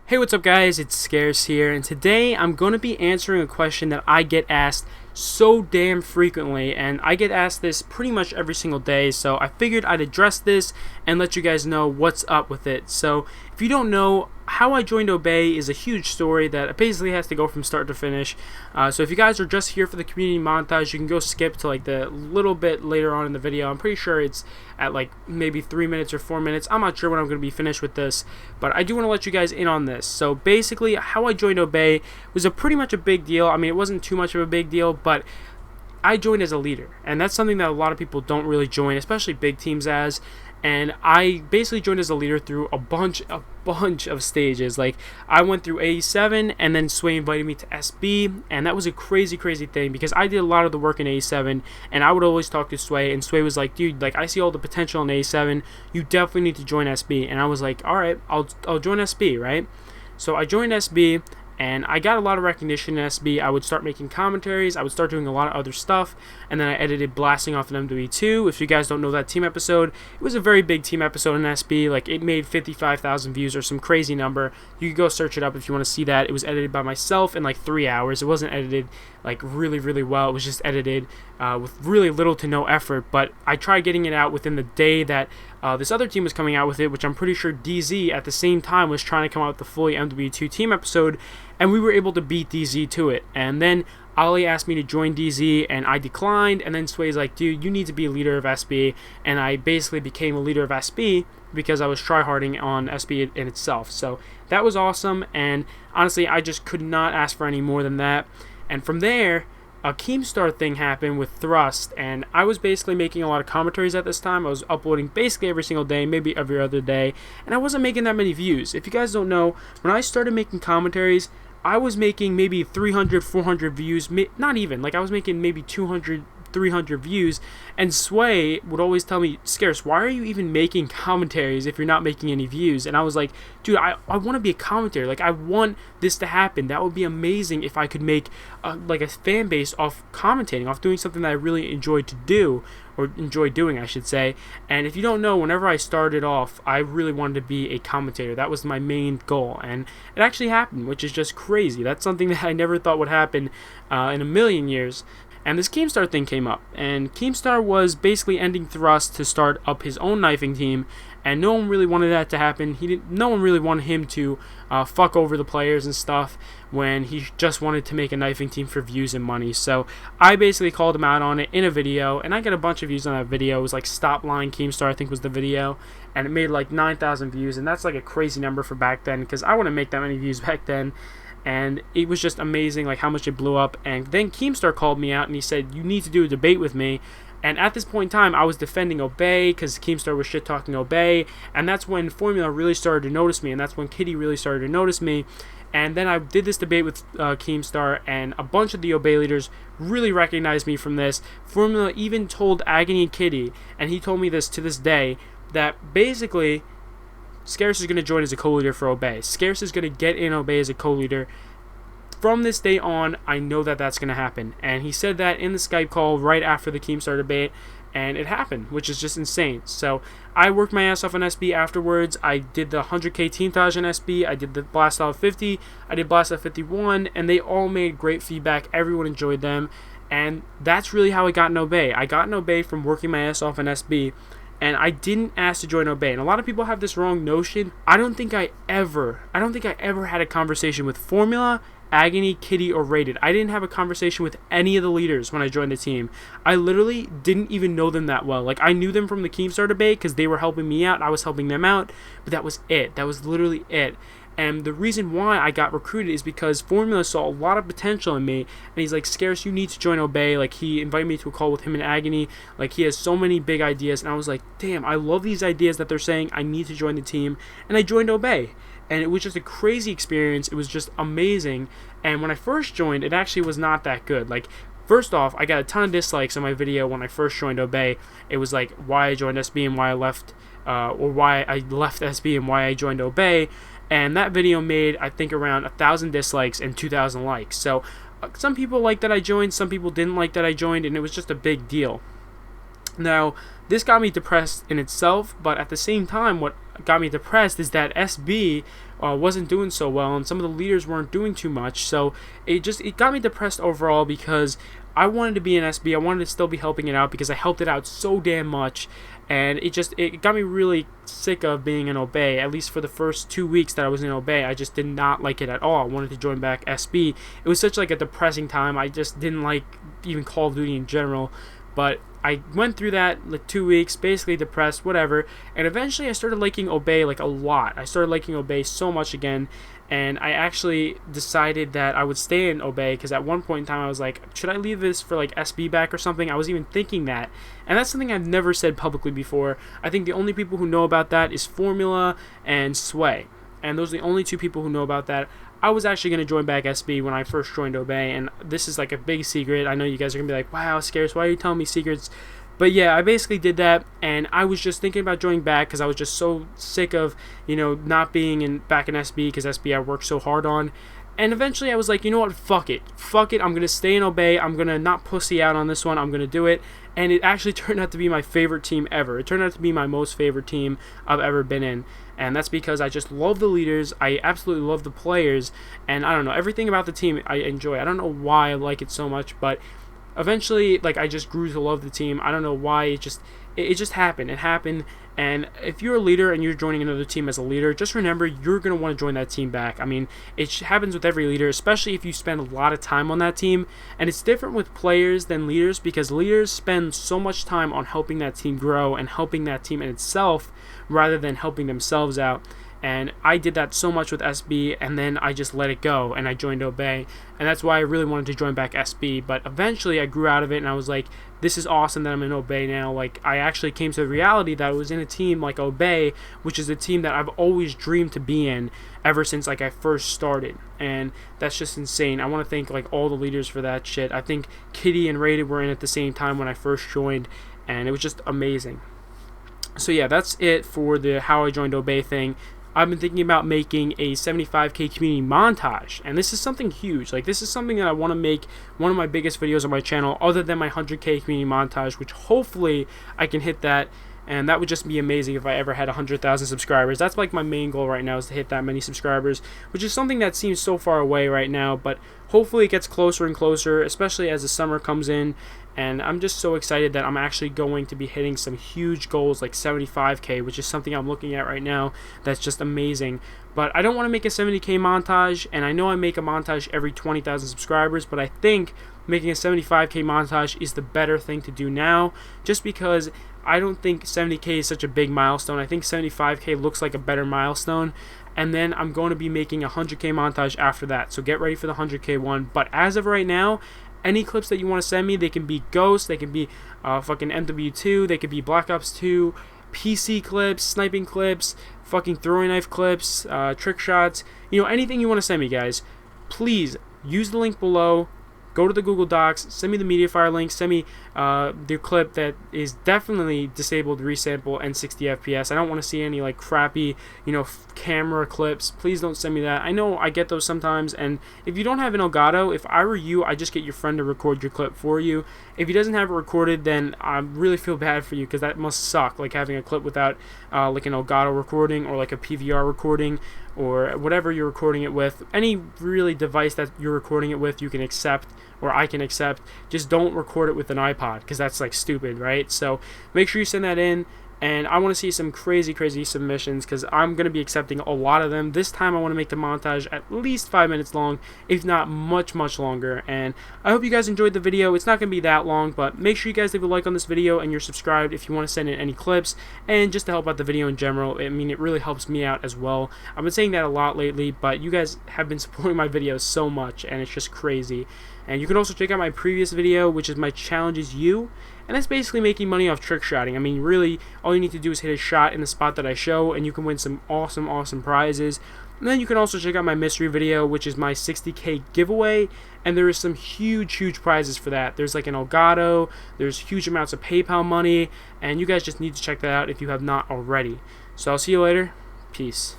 Hey, what's up guys, it's Scarce here, and today I'm going to be answering a question that I get asked so damn frequently, and I get asked this pretty much every single day, so I figured I'd address this and let you guys know what's up with it. So, if you don't know, how I joined Obey is a huge story that basically has to go from start to finish. So if you guys are just here for the community montage, you can go skip to like the little bit later on in the video. I'm pretty sure it's at like maybe 3 minutes or 4 minutes. I'm not sure when I'm going to be finished with this, but I do want to let you guys in on this. So basically, how I joined Obey was pretty much a big deal. I mean, it wasn't too much of a big deal, but I joined as a leader, and that's something that a lot of people don't really join, especially big teams as. And I basically joined as a leader through a bunch of stages. Like, I went through AE7, and then Sway invited me to SB, and that was a crazy thing because I did a lot of the work in AE7, and I would always talk to Sway, and Sway was like, dude, like, I see all the potential in AE7, you definitely need to join SB. And I was like, alright, I'll join SB, right? So I joined SB, and I got a lot of recognition in SB. I would start making commentaries, I would start doing a lot of other stuff, and then I edited Blasting Off an MW2. If you guys don't know that team episode, it was a very big team episode in SB. Like, it made 55,000 views or some crazy number. You can go search it up if you want to see that. It was edited by myself in like 3 hours. It wasn't edited like really well. It was just edited with really little to no effort, but I tried getting it out within the day that this other team was coming out with it, which I'm pretty sure DZ at the same time was trying to come out with the fully MW2 team episode, and we were able to beat DZ to it. And then Ali asked me to join DZ, and I declined, and then Sway's like, dude, you need to be a leader of SB, and I basically became a leader of SB because I was tryharding on SB in itself. So that was awesome, and honestly, I just could not ask for any more than that. And from there, a Keemstar thing happened with Thrust, and I was basically making a lot of commentaries at this time. I was uploading basically every single day, maybe every other day, and I wasn't making that many views. If you guys don't know, when I started making commentaries, I was making maybe 300, 400 views, not even, like I was making maybe 200, 300 views, and Sway would always tell me, Scarce, why are you even making commentaries if you're not making any views? And I was like, dude, I want to be a commentator. Like, I want this to happen. That would be amazing if I could make like a fan base off commentating, off doing something that I really enjoyed to do, or enjoy doing, I should say. And if you don't know, whenever I started off, I really wanted to be a commentator. That was my main goal, and it actually happened, which is just crazy. That's something that I never thought would happen in a million years. And this Keemstar thing came up, and Keemstar was basically ending Thrust to start up his own knifing team, and no one really wanted that to happen. No one really wanted him to fuck over the players and stuff when he just wanted to make a knifing team for views and money. So I basically called him out on it in a video, and I got a bunch of views on that video. It was like Stop Lying Keemstar, I think was the video, and it made like 9,000 views, and that's like a crazy number for back then because I wouldn't make that many views back then. And it was just amazing, like, how much it blew up. And then Keemstar called me out and he said, you need to do a debate with me. And at this point in time, I was defending Obey because Keemstar was shit talking Obey, and that's when Formula really started to notice me, and that's when Kitty really started to notice me. And then I did this debate with Keemstar, and a bunch of the Obey leaders really recognized me from this. Formula even told Agony and Kitty, and he told me this to this day, that basically Scarce is going to join as a co-leader for Obey. Scarce is going to get in Obey as a co-leader. From this day on, I know that that's going to happen. And he said that in the Skype call right after the Keemstar debate, and it happened, which is just insane. So I worked my ass off on SB afterwards. I did the 100k team Taj on SB. I did the Blast Out 50. I did Blast Out 51, and they all made great feedback. Everyone enjoyed them. And that's really how I got in Obey. I got in Obey from working my ass off on SB. And I didn't ask to join Obey. And a lot of people have this wrong notion. I don't think I ever had a conversation with Formula, Agony, Kitty, or Rated. I didn't have a conversation with any of the leaders when I joined the team. I literally didn't even know them that well. Like, I knew them from the Keemstar debate because they were helping me out, I was helping them out, but that was it. That was literally it. And the reason why I got recruited is because Formula saw a lot of potential in me, and he's like, Scarce, you need to join Obey. Like, he invited me to a call with him and Agony. Like, he has so many big ideas, and I was like, damn, I love these ideas that they're saying. I need to join the team, and I joined Obey. And it was just a crazy experience. It was just amazing. And when I first joined, it actually was not that good. Like, first off, I got a ton of dislikes on my video when I first joined Obey. It was like why I joined SB and why I left, or why I left SB and why I joined Obey. And that video made, I think, around 1,000 dislikes and 2,000 likes. So some people liked that I joined, some people didn't like that I joined, and it was just a big deal. Now, this got me depressed in itself, but at the same time, what got me depressed is that SB wasn't doing so well, and some of the leaders weren't doing too much. So it got me depressed overall, because I wanted to be in SB. I wanted to still be helping it out because I helped it out so damn much, and it got me really sick of being in Obey. At least for the first 2 weeks that I was in Obey, I just did not like it at all. I wanted to join back SB. It was such like a depressing time. I just didn't like even Call of Duty in general. But I went through that like 2 weeks, basically depressed, whatever, and eventually I started liking Obey like a lot. I started liking Obey so much again, and I actually decided that I would stay in Obey, because at one point in time I was like, should I leave this for like SB back or something? I was even thinking that, and that's something I've never said publicly before. I think the only people who know about that is Formula and Sway, and those are the only two people who know about that. I was actually going to join back SB when I first joined Obey, and this is like a big secret. I know you guys are going to be like, wow, Scarce, why are you telling me secrets? But yeah, I basically did that, and I was just thinking about joining back because I was just so sick of, not being back in SB, because SB I worked so hard on. And eventually I was like, you know what, fuck it, I'm going to stay in Obey, I'm going to not pussy out on this one, I'm going to do it. And it actually turned out to be my favorite team ever. It turned out to be my most favorite team I've ever been in. And that's because I just love the leaders, I absolutely love the players, and I don't know, everything about the team I enjoy. I don't know why I like it so much, but eventually, like, I just grew to love the team. I don't know why, it just happened. It happened. And if you're a leader and you're joining another team as a leader, just remember you're going to want to join that team back. I mean, it happens with every leader, especially if you spend a lot of time on that team. And it's different with players than leaders, because leaders spend so much time on helping that team grow and helping that team in itself rather than helping themselves out. And I did that so much with SB, and then I just let it go, and I joined Obey. And that's why I really wanted to join back SB. But eventually I grew out of it, and I was like, this is awesome that I'm in Obey now. Like, I actually came to the reality that I was in a team like Obey, which is a team that I've always dreamed to be in ever since like I first started. And that's just insane. I want to thank like all the leaders for that shit. I think Kitty and Rated were in at the same time when I first joined, and it was just amazing. So yeah, that's it for the how I joined Obey thing. I've been thinking about making a 75k community montage, and this is something huge. Like, this is something that I want to make one of my biggest videos on my channel, other than my 100k community montage, which hopefully I can hit that, and that would just be amazing if I ever had 100,000 subscribers. That's like my main goal right now, is to hit that many subscribers, which is something that seems so far away right now, but hopefully it gets closer and closer, especially as the summer comes in. And I'm just so excited that I'm actually going to be hitting some huge goals like 75k, which is something I'm looking at right now that's just amazing. But I don't want to make a 70k montage, and I know I make a montage every 20,000 subscribers, but I think making a 75k montage is the better thing to do now, just because I don't think 70k is such a big milestone. I think 75k looks like a better milestone. And then I'm going to be making a 100k montage after that, so get ready for the 100k one. But as of right now, any clips that you want to send me, they can be Ghost, they can be fucking MW2, they could be Black Ops 2, PC clips, sniping clips, fucking throwing knife clips, trick shots, anything you want to send me, guys. Please use the link below. Go to the Google Docs, send me the Mediafire link, send me the clip that is definitely disabled resample and 60 FPS. I don't want to see any like crappy, camera clips. Please don't send me that. I know I get those sometimes, and if you don't have an Elgato, if I were you, I'd just get your friend to record your clip for you. If he doesn't have it recorded, then I really feel bad for you, because that must suck, like having a clip without like an Elgato recording or like a PVR recording, or whatever you're recording it with. Any really device that you're recording it with, you can accept, or I can accept. Just don't record it with an iPod, because that's like stupid, right? So make sure you send that in, and I want to see some crazy submissions, because I'm going to be accepting a lot of them. This time I want to make the montage at least 5 minutes long, if not much longer. And I hope you guys enjoyed the video. It's not going to be that long, but make sure you guys leave a like on this video, and you're subscribed if you want to send in any clips, and just to help out the video in general. I mean, it really helps me out as well. I've been saying that a lot lately, but you guys have been supporting my videos so much, and it's just crazy. And you can also check out my previous video, which is my Challenges You, and that's basically making money off trick shotting. I mean, really, all you need to do is hit a shot in the spot that I show, and you can win some awesome prizes. And then you can also check out my mystery video, which is my 60k giveaway, and there is some huge prizes for that. There's like an Elgato, there's huge amounts of PayPal money, and you guys just need to check that out if you have not already. So I'll see you later. Peace.